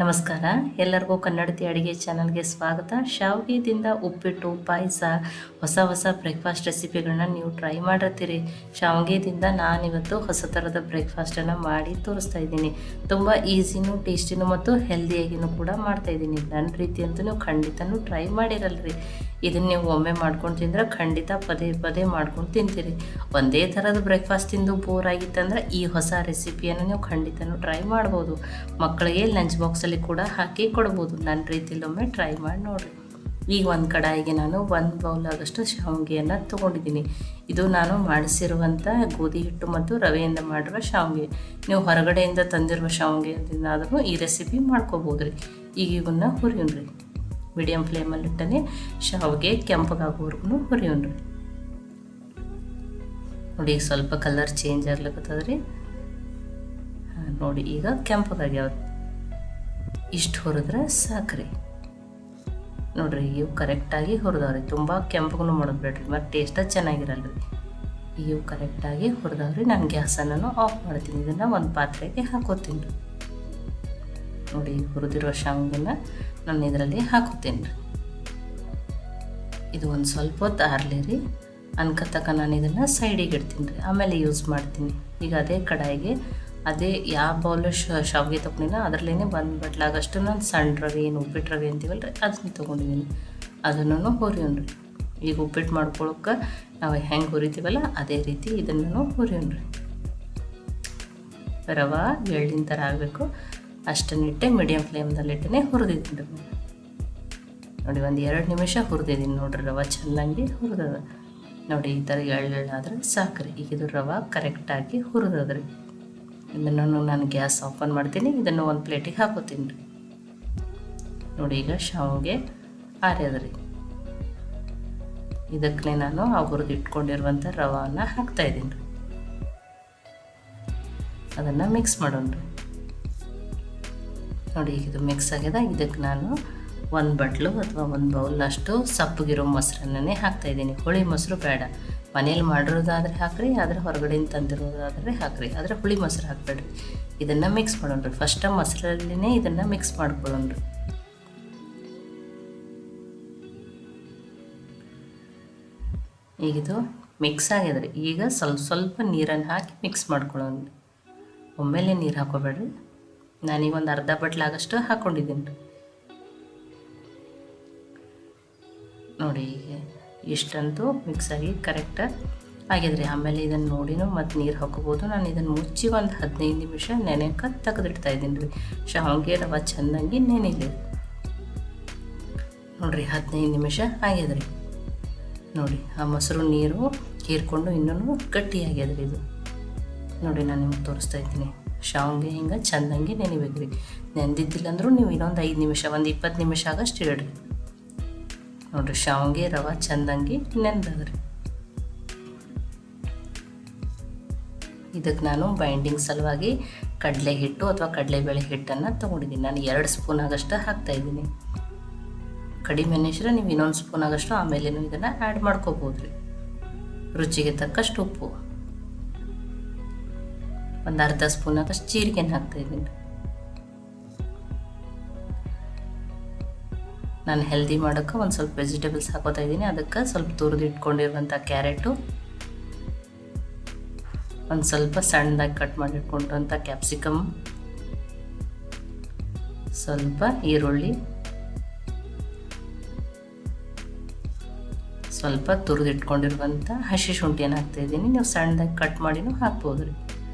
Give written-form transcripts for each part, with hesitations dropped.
ನಮಸ್ಕಾರ, ಎಲ್ಲರಿಗೂ ಕನ್ನಡತಿ ಅಡುಗೆ ಚಾನಲ್ಗೆ ಸ್ವಾಗತ. ಶಾವಿಗೆದಿಂದ ಉಪ್ಪಿಟ್ಟು, ಪಾಯಸ, ಹೊಸ ಬ್ರೇಕ್ಫಾಸ್ಟ್ ರೆಸಿಪಿಗಳನ್ನ ನೀವು ಟ್ರೈ ಮಾಡಿರ್ತೀರಿ. ಶಾವಿಗೆದಿಂದ ನಾನಿವತ್ತು ಹೊಸ ಥರದ ಬ್ರೇಕ್ಫಾಸ್ಟನ್ನು ಮಾಡಿ ತೋರಿಸ್ತಾ ಇದ್ದೀನಿ. ತುಂಬ ಈಸಿನೂ, ಟೇಸ್ಟಿನೂ ಮತ್ತು ಹೆಲ್ದಿಯಾಗಿನೂ ಕೂಡ ಮಾಡ್ತಾಯಿದ್ದೀನಿ. ನನ್ನ ರೀತಿ ಅಂತೂ ನೀವು ಖಂಡಿತನೂ ಟ್ರೈ ಮಾಡಿರಲ್ರಿ. ಇದನ್ನು ನೀವು ಒಮ್ಮೆ ಮಾಡ್ಕೊಂಡು ತಿಂದರೆ ಖಂಡಿತ ಪದೇ ಮಾಡ್ಕೊಂಡು ತಿಂತೀರಿ. ಒಂದೇ ಥರದ ಬ್ರೇಕ್ಫಾಸ್ಟ್ ತಿಂದು ಬೋರ್ ಆಗಿತ್ತಂದ್ರೆ ಈ ಹೊಸ ರೆಸಿಪಿಯನ್ನು ನೀವು ಖಂಡಿತನೂ ಟ್ರೈ ಮಾಡ್ಬೋದು. ಮಕ್ಕಳಿಗೆ ಲಂಚ್ ಬಾಕ್ಸಲ್ಲಿ ಕೂಡ ಹಾಕಿ ಕೊಡ್ಬೋದು. ನನ್ನ ರೀತಿಯಲ್ಲೊಮ್ಮೆ ಟ್ರೈ ಮಾಡಿ ನೋಡಿರಿ. ಈಗ ಒಂದು ಕಡಾಯಿಗೆ ನಾನು 1 ಬೌಲ್ ಆಗೋಷ್ಟು ಶಾವಿಗೆಯನ್ನು ತೊಗೊಂಡಿದ್ದೀನಿ. ಇದು ನಾನು ಮಾಡಿಸಿರುವಂಥ ಗೋಧಿ ಹಿಟ್ಟು ಮತ್ತು ರವೆಯಿಂದ ಮಾಡಿರೋ ಶಾವಿಗೆ. ನೀವು ಹೊರಗಡೆಯಿಂದ ತಂದಿರುವ ಶಾವಿಗೆಯಿಂದಾದರೂ ಈ ರೆಸಿಪಿ ಮಾಡ್ಕೋಬೋದು ರೀ. ಈಗ ಇವನ್ನ ಹುರಿಯೋಣ್ರಿ. ಮೀಡಿಯಮ್ ಫ್ಲೇಮಲ್ಲಿಟ್ಟನೆ ಶಾವಿಗೆ ಕೆಂಪಗಾಗೋವರೆಗೂ ಹುರಿಯೋಣ್ರಿ. ನೋಡಿ, ಈಗ ಸ್ವಲ್ಪ ಕಲರ್ ಚೇಂಜ್ ಆಗ್ಲಿಕ್ಕತ್ತದ ರೀ. ನೋಡಿ, ಈಗ ಕೆಂಪಗಾಗ್ಯಾವ. ಇಷ್ಟು ಹುರಿದ್ರೆ ಸಾಕ್ರಿ. ನೋಡಿರಿ, ಇವು ಕರೆಕ್ಟಾಗಿ ಹುರಿದವ್ರಿ. ತುಂಬ ಕೆಂಪಗೂ ಮಾಡೋದು ಬೇಡ್ರಿ, ಮತ್ತು ಟೇಸ್ಟ ಚೆನ್ನಾಗಿರಲ್ರಿ. ಇವು ಕರೆಕ್ಟಾಗಿ ಹುರಿದವ್ರಿ. ನಾನು ಗ್ಯಾಸನ್ನು ಆಫ್ ಮಾಡ್ತೀನಿ. ಇದನ್ನು ಒಂದು ಪಾತ್ರೆಗೆ ಹಾಕೋತೀನಿ ರೀ. ನೋಡಿ, ಹುರಿದಿರೋ ಶಾವಿಗೆನ ನಾನು ಇದರಲ್ಲಿ ಹಾಕೋತೀನಿ ರೀ. ಇದು ಒಂದು ಸ್ವಲ್ಪ ಹೊತ್ತು ಆರಲಿ ರೀ. ಅನ್ಕತಕ್ಕ ನಾನು ಇದನ್ನು ಸೈಡಿಗೆ ಇಡ್ತೀನಿ ರೀ, ಆಮೇಲೆ ಯೂಸ್ ಮಾಡ್ತೀನಿ. ಈಗ ಅದೇ ಕಡಾಯಿಗೆ ಅದೇ ಯಾವ ಬೌಲು ಶಾವಿಗೆ ತೊಗೊಂಡಿನ ಅದರಲ್ಲೇ 1 ಬಟ್ಲಾಗಷ್ಟು ನಾನು ಸಣ್ಣ ರವೆ, ಏನು ಉಪ್ಪಿಟ್ಟು ರವೆ ಅಂತೀವಲ್ಲ ರೀ, ಅದನ್ನು ತೊಗೊಂಡಿದ್ದೀನಿ. ಅದನ್ನು ಹುರಿಯೋಣ್ರಿ. ಈಗ ಉಪ್ಪಿಟ್ಟು ಮಾಡ್ಕೊಳಕ್ಕೆ ನಾವು ಹೆಂಗೆ ಹುರಿತೀವಲ್ಲ ಅದೇ ರೀತಿ ಇದನ್ನು ಹುರಿಯೋಣ್ರಿ. ರವೆ ಎಳ್ಳಿನ ಥರ ಆಗಬೇಕು, ಅಷ್ಟನ್ನಿಟ್ಟೆ ಮೀಡಿಯಮ್ ಫ್ಲೇಮ್ದಲ್ಲಿಟ್ಟೇ ಹುರಿದಿದ್ದೀನಿ ರೀ. ನೋಡಿ, ಒಂದು 2 ನಿಮಿಷ ಹುರಿದಿದ್ದೀನಿ. ನೋಡಿರಿ, ರವೆ ಚೆನ್ನಾಗಿ ಹುರಿದದ. ನೋಡಿ, ಈ ಥರ ಎಳ್ಳಾದರೆ ಸಾಕ್ರಿ. ಈಗ ಇದು ರವೆ ಕರೆಕ್ಟಾಗಿ ಹುರಿದದ್ರಿ. ಇದನ್ನು ನಾನು ಗ್ಯಾಸ್ ಆಫನ್ ಮಾಡ್ತೀನಿ. ಇದನ್ನು ಒಂದು ಪ್ಲೇಟಿಗೆ ಹಾಕೋತೀನಿ ರೀ. ನೋಡಿ, ಈಗ ಶಾವಿಗೆ ಆರ್ಯದ್ರಿ. ಇದಕ್ಕೆ ನಾನು ಆ ಹುರಿದಿಟ್ಕೊಂಡಿರುವಂಥ ರವೆನ ಹಾಕ್ತಾಯಿದ್ದೀನಿ ರೀ. ಅದನ್ನು ಮಿಕ್ಸ್ ಮಾಡೋಣ್ರಿ. ನೋಡಿ, ಈಗ ಇದು ಮಿಕ್ಸ್ ಆಗ್ಯದ. ಇದಕ್ಕೆ ನಾನು 1 ಬಟ್ಲು ಅಥವಾ 1 ಬೌಲ್ನಷ್ಟು ಸಪ್ಪಗಿರೋ ಮೊಸರನ್ನೇ ಹಾಕ್ತಾಯಿದ್ದೀನಿ. ಹುಳಿ ಮೊಸರು ಬೇಡ. ಮನೇಲಿ ಮಾಡಿರೋದಾದರೆ ಹಾಕ್ರಿ, ಆದರೆ ಹೊರಗಡೆಯಿಂದ ತಂದಿರೋದಾದರೆ ಹಾಕ್ರಿ, ಆದರೆ ಹುಳಿ ಮೊಸರು ಹಾಕಬೇಡ್ರಿ. ಇದನ್ನು ಮಿಕ್ಸ್ ಮಾಡೋಣ್ರಿ. ಫಸ್ಟ್ ಮೊಸರಲ್ಲಿನೇ ಇದನ್ನು ಮಿಕ್ಸ್ ಮಾಡ್ಕೊಳ್ಳೋಣ್ರಿ. ಈಗಿದು ಮಿಕ್ಸ್ ಆಗ್ಯದ್ರಿ. ಈಗ ಸ್ವಲ್ಪ ನೀರನ್ನು ಹಾಕಿ ಮಿಕ್ಸ್ ಮಾಡ್ಕೊಳ್ಳೋಣ್ರಿ. ಒಮ್ಮೆಲೆ ನೀರು ಹಾಕೋಬೇಡ್ರಿ. ನಾನೀಗ ಒಂದು ಅರ್ಧ ಬಟ್ಲಾಗಷ್ಟು ಹಾಕ್ಕೊಂಡಿದ್ದೀನಿ ರೀ. ನೋಡಿ, ಈಗ ಇಷ್ಟಂತೂ ಮಿಕ್ಸಾಗಿ ಕರೆಕ್ಟಾಗಿ ಆಗ್ಯದ್ರಿ. ಆಮೇಲೆ ಇದನ್ನು ನೋಡಿನೂ ಮತ್ತು ನೀರು ಹಾಕೋಬೋದು. ನಾನು ಇದನ್ನು ಮುಚ್ಚಿ ಒಂದು 15 ನಿಮಿಷ ನೆನೆಯಕ್ಕೆ ತೆಗೆದಿಡ್ತಾಯಿದ್ದೀನಿ ರೀ. ಶಾವಿಗೆ ರವೆ ಚೆನ್ನಾಗಿ ನೆನೆಲಿ. ನೋಡಿರಿ, 15 ನಿಮಿಷ ಆಗ್ಯದ್ರಿ. ನೋಡಿ, ಆ ಮೊಸರು ನೀರು ಹೀರ್ಕೊಂಡು ಇನ್ನೂ ಗಟ್ಟಿ ಆಗ್ಯದ್ರಿ ಇದು. ನೋಡಿ, ನಾನು ನಿಮ್ಗೆ ತೋರಿಸ್ತಾ ಇದ್ದೀನಿ. ಶಾವಿಗೆ ಹಿಂಗೆ ಚೆಂದಂಗೆ ನೆನಿಬೇಕು ರೀ. ನೆಂದಿದ್ದಿಲ್ಲ ಅಂದರೂ ನೀವು ಇನ್ನೊಂದು 5 ನಿಮಿಷ, ಒಂದು 20 ನಿಮಿಷ ಆಗಷ್ಟು ಇಡ್ರಿ. ನೋಡಿರಿ, ಶಾವಿಗೆ ರವೆ ಚೆಂದಂಗೆ ನೆಂದದ್ರಿ. ಇದಕ್ಕೆ ನಾನು ಬೈಂಡಿಂಗ್ ಸಲುವಾಗಿ ಕಡಲೆ ಹಿಟ್ಟು ಅಥವಾ ಕಡಲೆಬೇಳೆ ಹಿಟ್ಟನ್ನು ತೊಗೊಂಡಿದ್ದೀನಿ. ನಾನು 2 ಸ್ಪೂನ್ ಆಗಷ್ಟು ಹಾಕ್ತಾಯಿದ್ದೀನಿ. ಕಡಿಮೆ ನೆನೆಸಿದ್ರೆ ನೀವು ಇನ್ನೊಂದು ಸ್ಪೂನ್ ಆಗಷ್ಟು ಆಮೇಲೇನು ಇದನ್ನು ಆ್ಯಡ್ ಮಾಡ್ಕೋಬೋದು ರೀ. ರುಚಿಗೆ ತಕ್ಕಷ್ಟು ಉಪ್ಪು, ಒಂದು ಅರ್ಧ ಸ್ಪೂನ್ ಆಗಷ್ಟು ಜೀರಿಗೆನ ಹಾಕ್ತಾಯಿದ್ದೀನಿ. ನಾನು ಹೆಲ್ದಿ ಮಾಡೋಕ್ಕೆ ಒಂದು ಸ್ವಲ್ಪ ವೆಜಿಟೇಬಲ್ಸ್ ಹಾಕೋತಾ ಇದ್ದೀನಿ. ಅದಕ್ಕೆ ಸ್ವಲ್ಪ ತುರಿದಿಟ್ಕೊಂಡಿರುವಂಥ ಕ್ಯಾರೆಟು, ಒಂದು ಸ್ವಲ್ಪ ಸಣ್ಣದಾಗಿ ಕಟ್ ಮಾಡಿಟ್ಕೊಂಡಿರುವಂಥ ಕ್ಯಾಪ್ಸಿಕಮ್, ಸ್ವಲ್ಪ ಈರುಳ್ಳಿ, ಸ್ವಲ್ಪ ತುರಿದಿಟ್ಕೊಂಡಿರುವಂಥ ಹಸಿ ಶುಂಠಿಯನ್ನು ಹಾಕ್ತಾಯಿದ್ದೀನಿ. ನೀವು ಸಣ್ಣದಾಗಿ ಕಟ್ ಮಾಡಿನೂ ಹಾಕ್ಬೋದು ರೀ.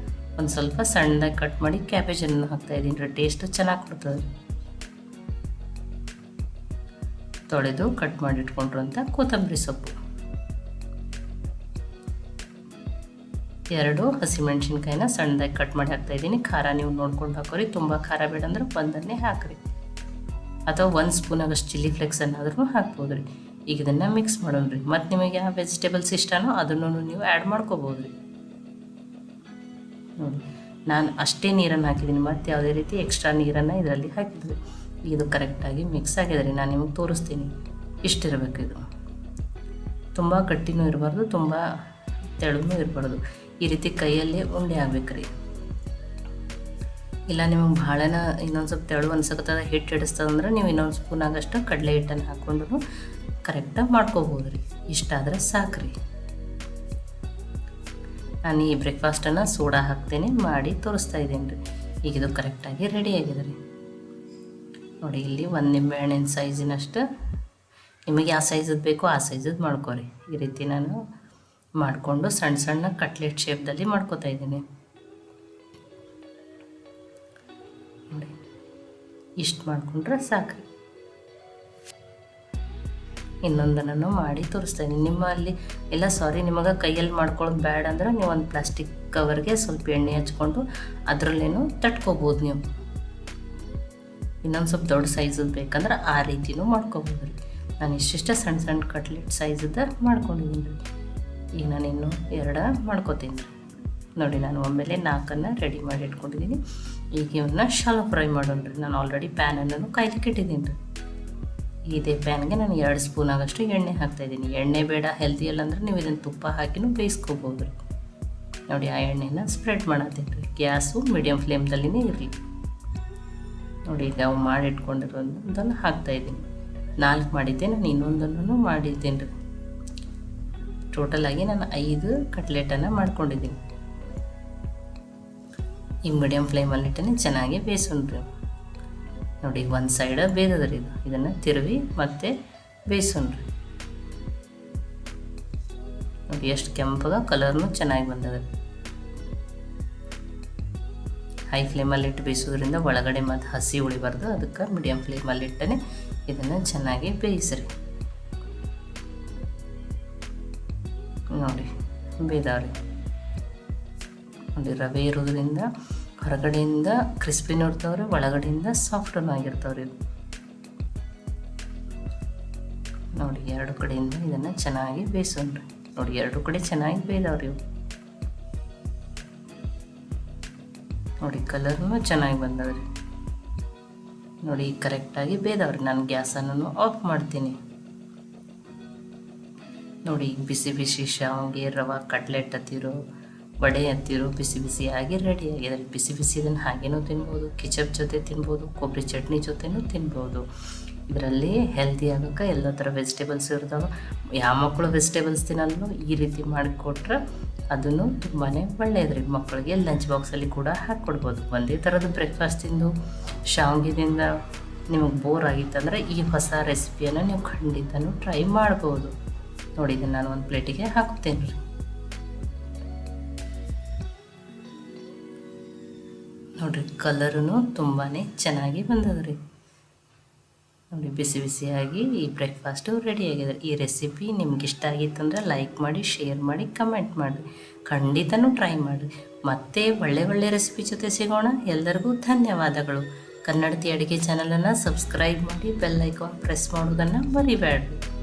ಒಂದು ಸ್ವಲ್ಪ ಸಣ್ಣದಾಗಿ ಕಟ್ ಮಾಡಿ ಕ್ಯಾಬೇಜನ್ನು ಹಾಕ್ತಾಯಿದ್ದೀನಿ ರೀ. ಟೇಸ್ಟು ಚೆನ್ನಾಗಿ ಕೊಡ್ತದೆ. ತೊಳೆದು ಕಟ್ ಮಾಡಿಟ್ಕೊಂಡಿರುವಂಥ ಕೊತ್ತಂಬರಿ ಸೊಪ್ಪು, 2 ಹಸಿಮೆಣ್ಸಿನ್ಕಾಯಿನ ಸಣ್ಣದಾಗಿ ಕಟ್ ಮಾಡಿ ಹಾಕ್ತಾಯಿದ್ದೀನಿ. ಖಾರ ನೀವು ನೋಡ್ಕೊಂಡು ಹಾಕೋರಿ. ತುಂಬ ಖಾರ ಬೇಡ ಅಂದ್ರೆ 1 ಹಾಕ್ರಿ, ಅಥವಾ 1 ಸ್ಪೂನ್ ಆಗಷ್ಟು ಚಿಲ್ಲಿ ಫ್ಲೇಕ್ಸನ್ನಾದ್ರೂ ಹಾಕ್ಬೋದು ರೀ. ಈಗ ಇದನ್ನು ಮಿಕ್ಸ್ ಮಾಡೋಣ್ರಿ. ಮತ್ತು ನಿಮಗೆ ಯಾವ ವೆಜಿಟೇಬಲ್ಸ್ ಇಷ್ಟನೋ ಅದನ್ನು ನೀವು ಆ್ಯಡ್ ಮಾಡ್ಕೋಬೋದು ರೀ. ನೋಡಿ, ನಾನು ಅಷ್ಟೇ ನೀರನ್ನು ಹಾಕಿದ್ದೀನಿ, ಮತ್ತು ಯಾವುದೇ ರೀತಿ ಎಕ್ಸ್ಟ್ರಾ ನೀರನ್ನು ಇದರಲ್ಲಿ ಹಾಕಿದ್ವಿ. ಇದು ಕರೆಕ್ಟಾಗಿ ಮಿಕ್ಸ್ ಆಗಿದೆ ರೀ. ನಾನು ನಿಮಗೆ ತೋರಿಸ್ತೀನಿ. ಇಷ್ಟಿರಬೇಕು. ಇದು ತುಂಬ ಗಟ್ಟಿನೂ ಇರಬಾರ್ದು, ತುಂಬ ತೆಳುನೂ ಇರಬಾರ್ದು. ಈ ರೀತಿ ಕೈಯಲ್ಲೇ ಉಂಡೆ ಆಗ್ಬೇಕು ರೀ. ಇಲ್ಲ ನಿಮಗೆ ಭಾಳನ ಇನ್ನೊಂದು ಸ್ವಲ್ಪ ತೆಳು ಅನ್ಸಕತ್ತದ ಹಿಟ್ಟು ಹಿಡಿಸ್ತದಂದ್ರೆ ನೀವು ಇನ್ನೊಂದು ಸ್ಪೂನಾಗಷ್ಟು ಕಡಲೆ ಹಿಟ್ಟನ್ನು ಹಾಕ್ಕೊಂಡು ಕರೆಕ್ಟಾಗಿ ಮಾಡ್ಕೋಬೋದು ರೀ. ಇಷ್ಟಾದರೆ ಸಾಕು ರೀ. ನಾನು ಈ ಬ್ರೇಕ್ಫಾಸ್ಟನ್ನು ಸೋಡಾ ಹಾಕ್ತೇನೆ ಮಾಡಿ ತೋರಿಸ್ತಾ ಇದ್ದೀನಿ ರೀ. ಈಗ ಇದು ಕರೆಕ್ಟಾಗಿ ರೆಡಿ ಆಗಿದೆ ರೀ. ನೋಡಿ ಇಲ್ಲಿ ಒಂದು ನಿಂಬೆಹಣ್ಣಿನ ಸೈಜಿನಷ್ಟು ನಿಮಗೆ ಯಾವ ಸೈಜದ್ದು ಬೇಕೋ ಆ ಸೈಜದ್ದು ಮಾಡ್ಕೊರಿ. ಈ ರೀತಿ ನಾನು ಮಾಡಿಕೊಂಡು ಸಣ್ಣ ಸಣ್ಣ ಕಟ್ಲೆಟ್ ಶೇಪ್ದಲ್ಲಿ ಮಾಡ್ಕೋತಾ ಇದ್ದೀನಿ ನೋಡಿ. ಇಷ್ಟು ಮಾಡಿಕೊಂಡ್ರೆ ಸಾಕು. ಇನ್ನೊಂದನ್ನು ಮಾಡಿ ತೋರಿಸ್ತಾ ಇದ್ದೀನಿ. ನಿಮ್ಮಲ್ಲಿ ಎಲ್ಲ ನಿಮಗೆ ಕೈಯಲ್ಲಿ ಮಾಡ್ಕೊಳ್ಳೋದು ಬೇಡ ಅಂದ್ರೆ ನೀವು ಒಂದು ಪ್ಲಾಸ್ಟಿಕ್ ಕವರ್ಗೆ ಸ್ವಲ್ಪ ಎಣ್ಣೆ ಹಚ್ಕೊಂಡು ಅದರಲ್ಲೇನು ತಟ್ಕೋಬೋದು. ನೀವು ಇನ್ನೊಂದು ಸ್ವಲ್ಪ ದೊಡ್ಡ ಸೈಜದ್ದು ಬೇಕಂದ್ರೆ ಆ ರೀತಿನೂ ಮಾಡ್ಕೋಬೋದು ರೀ. ನಾನು ಇಷ್ಟಿಷ್ಟ ಸಣ್ಣ ಸಣ್ಣ ಕಟ್ಲೆಟ್ ಸೈಜದ್ದು ಮಾಡ್ಕೊಂಡಿದ್ದೀನಿ ರೀ. ಈಗ ನಾನು ಇನ್ನೂ 2 ಮಾಡ್ಕೋತೀನಿ ರೀ. ನೋಡಿ ನಾನು ಒಮ್ಮೆಲೆ 4 ರೆಡಿ ಮಾಡಿ ಇಟ್ಕೊಂಡಿದ್ದೀನಿ. ಈಗ ಇವನ್ನ ಶಾಲೋ ಫ್ರೈ ಮಾಡೋಣ ರೀ. ನಾನು ಆಲ್ರೆಡಿ ಪ್ಯಾನನ್ನು ಕಾಯ್ಲಿಕ್ಕೆ ಇಟ್ಟಿದ್ದೀನಿ ರೀ. ಇದೇ ಪ್ಯಾನ್ಗೆ ನಾನು 2 ಸ್ಪೂನ್ ಆಗೋಷ್ಟು ಎಣ್ಣೆ ಹಾಕ್ತಾಯಿದ್ದೀನಿ. ಎಣ್ಣೆ ಬೇಡ ಹೆಲ್ದಿ ಅಲ್ಲ ಅಂದ್ರೆ ನೀವು ಇದನ್ನು ತುಪ್ಪ ಹಾಕಿನೂ ಬೇಯಿಸ್ಕೋಬೋದು ರೀ. ನೋಡಿ ಆ ಎಣ್ಣೆನ ಸ್ಪ್ರೆಡ್ ಮಾಡತ್ತೀನಿ ರೀ. ಗ್ಯಾಸು ಮೀಡಿಯಮ್ ಫ್ಲೇಮ್ದಲ್ಲಿನೇ ಇರಲಿ. ನೋಡಿ ಈಗ ಅವು ಮಾಡಿ ಇಟ್ಕೊಂಡಿರೋದನ್ನು ಹಾಕ್ತಾಯಿದ್ದೀನಿ. 4 ಮಾಡಿದ್ದೆ, ನಾನು ಇನ್ನೊಂದನ್ನು ಮಾಡಿದ್ದೀನಿ ರೀ. ಟೋಟಲಾಗಿ ನಾನು 5 ಕಟ್ಲೆಟನ್ನು ಮಾಡ್ಕೊಂಡಿದ್ದೀನಿ. ಈ ಮೀಡಿಯಮ್ ಫ್ಲೇಮಲ್ಲಿಟ್ಟೇ ಚೆನ್ನಾಗಿ ಬೇಯಿಸೋಣ ರೀ. ನೋಡಿ ಒಂದು ಸೈಡ ಬೇಯ್ದದ್ರಿ. ಇದನ್ನು ತಿರುವಿ ಮತ್ತೆ ಬೇಯಿಸೋಣ ರೀ. ನೋಡಿ ಎಷ್ಟು ಕೆಂಪಗ ಕಲರ್ನು ಚೆನ್ನಾಗಿ ಬಂದದ. ಹೈ ಫ್ಲೇಮಲ್ಲಿಟ್ಟು ಬೇಯಿಸೋದ್ರಿಂದ ಒಳಗಡೆ ಮತ್ತು ಹಸಿ ಉಳಿಬಾರ್ದು. ಅದಕ್ಕೆ ಮೀಡಿಯಮ್ ಫ್ಲೇಮಲ್ಲಿಟ್ಟನೆ ಇದನ್ನು ಚೆನ್ನಾಗಿ ಬೇಯಿಸ್ರಿ. ನೋಡಿ ಬೇಯ್ದಾವ್ರಿ. ನೋಡಿ ರವೆ ಇರೋದ್ರಿಂದ ಹೊರಗಡೆಯಿಂದ ಕ್ರಿಸ್ಪಿನೂ ಇರ್ತಾವ್ರಿ, ಒಳಗಡೆಯಿಂದ ಸಾಫ್ಟೂ ಆಗಿರ್ತಾವ್ರಿ. ನೋಡಿ 2 ಕಡೆಯಿಂದ ಇದನ್ನು ಚೆನ್ನಾಗಿ ಬೇಯಿಸೋಣ್ರಿ. ನೋಡಿ 2 ಕಡೆ ಚೆನ್ನಾಗಿ ಬೇಯ್ದಾವ್ರಿ. ನೋಡಿ ಕಲರ್ನು ಚೆನ್ನಾಗಿ ಬಂದವ್ರಿ. ನೋಡಿ ಕರೆಕ್ಟಾಗಿ ಬೇಯ್ದವ್ರಿ. ನಾನು ಗ್ಯಾಸನ್ನು ಆಫ್ ಮಾಡ್ತೀನಿ. ನೋಡಿ ಬಿಸಿ ಬಿಸಿ ಶಾವಿಗೆ ರವೆ ಕಟ್ಲೆಟ್ ಹತ್ತಿರೋ ವಡೆ ಹತ್ತಿರೋ ಬಿಸಿ ಬಿಸಿಯಾಗಿ ರೆಡಿ ಆಗಿದೆ. ಬಿಸಿ ಬಿಸಿ ಇದನ್ನು ಹಾಗೇನೂ ತಿನ್ಬೋದು, ಕಿಚಪ್ ಜೊತೆ ತಿನ್ಬೋದು, ಕೊಬ್ಬರಿ ಚಟ್ನಿ ಜೊತೆನೂ ತಿನ್ಬೋದು. ಇದರಲ್ಲಿ ಹೆಲ್ದಿ ಆಗೋಕ್ಕೆ ಎಲ್ಲ ಥರ ವೆಜಿಟೇಬಲ್ಸ್ ಇರ್ತಾವೆ. ಯಾವ ಮಕ್ಕಳು ವೆಜಿಟೇಬಲ್ಸ್ ತಿನ್ನಲ್ಲೋ ಈ ರೀತಿ ಮಾಡಿಕೊಟ್ರೆ ಅದನ್ನು ತುಂಬಾ ಒಳ್ಳೆಯದ್ರಿ. ಮಕ್ಕಳಿಗೆ ಲಂಚ್ ಬಾಕ್ಸಲ್ಲಿ ಕೂಡ ಹಾಕ್ಕೊಡ್ಬೋದು. ಒಂದೇ ಥರದ ಬ್ರೇಕ್ಫಾಸ್ಟ್ ತಿಂದು ಶಾವಿಗೆದಿಂದ ನಿಮಗೆ ಬೋರ್ ಆಗಿತ್ತಂದರೆ ಈ ಹೊಸ ರೆಸಿಪಿಯನ್ನು ನೀವು ಖಂಡಿತನೂ ಟ್ರೈ ಮಾಡ್ಬೋದು. ನೋಡಿ ಇದನ್ನು ನಾನು ಒಂದು ಪ್ಲೇಟಿಗೆ ಹಾಕುತ್ತೇನೆ ರೀ. ನೋಡಿರಿ ಕಲರೂ ತುಂಬಾ ಚೆನ್ನಾಗಿ ಬಂದದ್ರಿ. ನೋಡಿ ಬಿಸಿ ಬಿಸಿಯಾಗಿ ಈ ಬ್ರೇಕ್ಫಾಸ್ಟು ರೆಡಿಯಾಗಿದೆ. ಈ ರೆಸಿಪಿ ನಿಮ್ಗೆ ಇಷ್ಟ ಆಗಿತ್ತಂದ್ರೆ ಲೈಕ್ ಮಾಡಿ, ಶೇರ್ ಮಾಡಿ, ಕಮೆಂಟ್ ಮಾಡಿರಿ. ಖಂಡಿತನೂ ಟ್ರೈ ಮಾಡಿರಿ. ಮತ್ತೆ ಒಳ್ಳೆ ರೆಸಿಪಿ ಜೊತೆ ಸಿಗೋಣ. ಎಲ್ಲರಿಗೂ ಧನ್ಯವಾದಗಳು. ಕನ್ನಡತಿ ಅಡುಗೆ ಚಾನಲನ್ನು ಸಬ್ಸ್ಕ್ರೈಬ್ ಮಾಡಿ, ಬೆಲ್ ಐಕಾನ್ ಪ್ರೆಸ್ ಮಾಡೋದನ್ನು ಮರಿಬೇಡ್ರಿ.